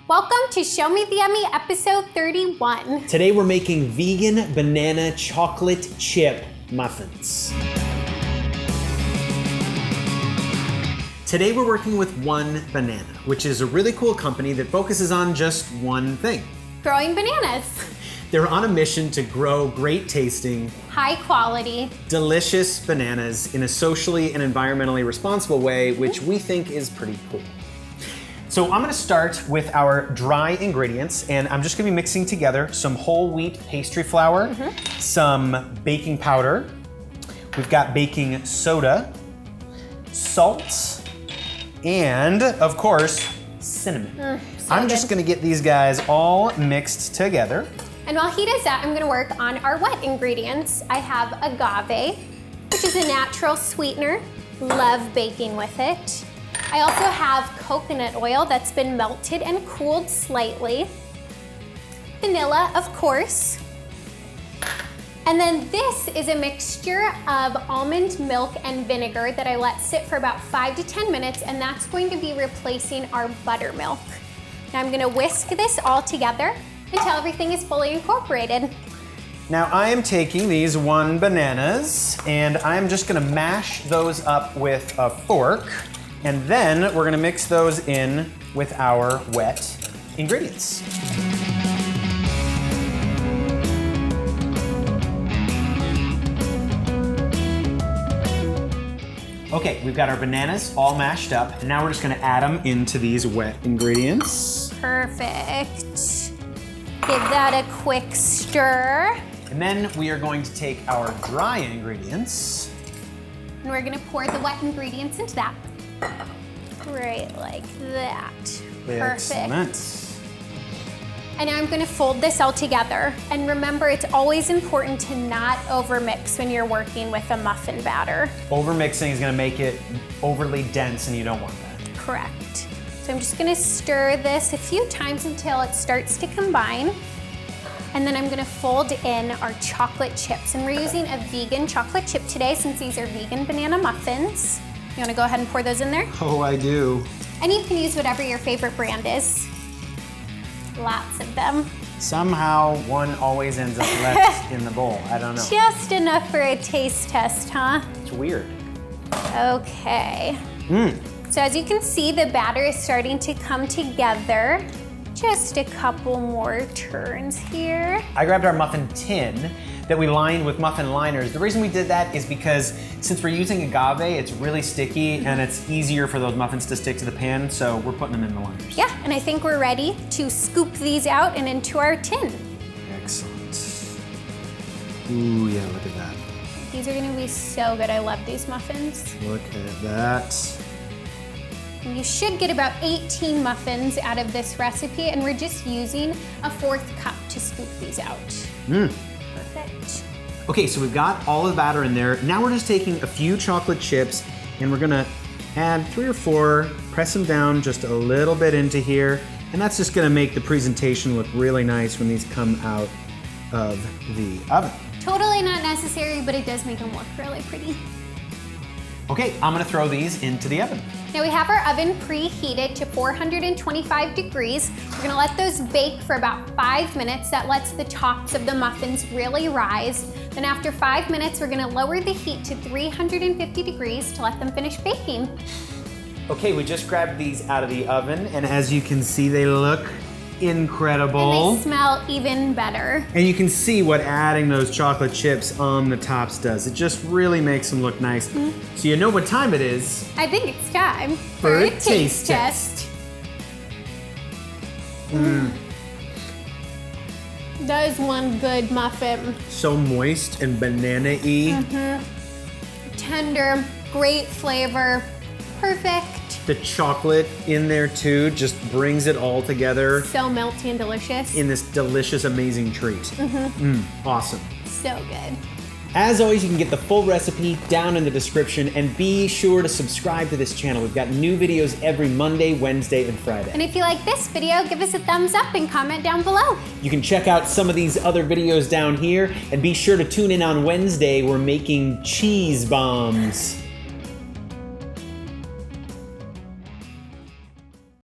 Welcome to Show Me the Yummy episode 31. Today we're making vegan banana chocolate chip muffins. Today we're working with One Banana, which is a really cool company that focuses on just one thing. Growing bananas. They're on a mission to grow great tasting, High quality, delicious bananas in a socially and environmentally responsible way, which we think is pretty cool. So I'm gonna start with our dry ingredients, and I'm just gonna be mixing together some whole wheat pastry flour, some baking powder, we've got baking soda, salt, and of course, cinnamon. I'm just gonna get these guys all mixed together. And while he does that, I'm gonna work on our wet ingredients. I have agave, which is a natural sweetener. Love baking with it. I also have coconut oil that's been melted and cooled slightly. Vanilla, of course. And then this is a mixture of almond milk and vinegar that I let sit for about 5 to 10 minutes, and that's going to be replacing our buttermilk. Now I'm gonna whisk this all together until everything is fully incorporated. Now I am taking these One Bananas, and I'm just gonna mash those up with a fork. And then we're gonna mix those in with our wet ingredients. Okay, we've got our bananas all mashed up, and now we're just gonna add them into these wet ingredients. Perfect. Give that a quick stir. And then we are going to take our dry ingredients. And we're gonna pour the wet ingredients into that. Right like that. Perfect. Excellent. And now I'm gonna fold this all together. And remember, it's always important to not overmix when you're working with a muffin batter. Overmixing is gonna make it overly dense, and you don't want that. Correct. So I'm just gonna stir this a few times until it starts to combine. And then I'm gonna fold in our chocolate chips. And we're using a vegan chocolate chip today since these are vegan banana muffins. You wanna go ahead and pour those in there? Oh, I do. And you can use whatever your favorite brand is. Lots of them. Somehow one always ends up left in the bowl. I don't know. Just enough for a taste test, huh? It's weird. Okay. So as you can see, the batter is starting to come together. Just a couple more turns here. I grabbed our muffin tin that we lined with muffin liners. The reason we did that is because since we're using agave, it's really sticky and it's easier for those muffins to stick to the pan, so we're putting them in the liners. Yeah, and I think we're ready to scoop these out and into our tin. Excellent. Ooh, yeah, look at that. These are gonna be so good. I love these muffins. Look at that. And you should get about 18 muffins out of this recipe, and we're just using a 1/4 cup to scoop these out. Perfect. Okay, so we've got all of the batter in there. Now we're just taking a few chocolate chips, and we're gonna add 3 or 4, press them down just a little bit into here, and that's just gonna make the presentation look really nice when these come out of the oven. Totally not necessary, but it does make them look really pretty. Okay, I'm gonna throw these into the oven. Now we have our oven preheated to 425 degrees. We're gonna let those bake for about 5 minutes. That lets the tops of the muffins really rise. Then after 5 minutes, we're gonna lower the heat to 350 degrees to let them finish baking. Okay, we just grabbed these out of the oven, and as you can see, they look incredible. And they smell even better. And you can see what adding those chocolate chips on the tops does. It just really makes them look nice. So you know what time it is. I think it's time For a taste test. That is one good muffin. So moist and banana-y. Tender, great flavor, perfect. The chocolate in there too just brings it all together So melty and delicious. in this delicious, amazing treat. Awesome. So good. As always, you can get the full recipe down in the description, and be sure to subscribe to this channel. We've got new videos every Monday, Wednesday, and Friday. And if you like this video, give us a thumbs up and comment down below. You can check out some of these other videos down here, and be sure to tune in on Wednesday. We're making cheese bombs.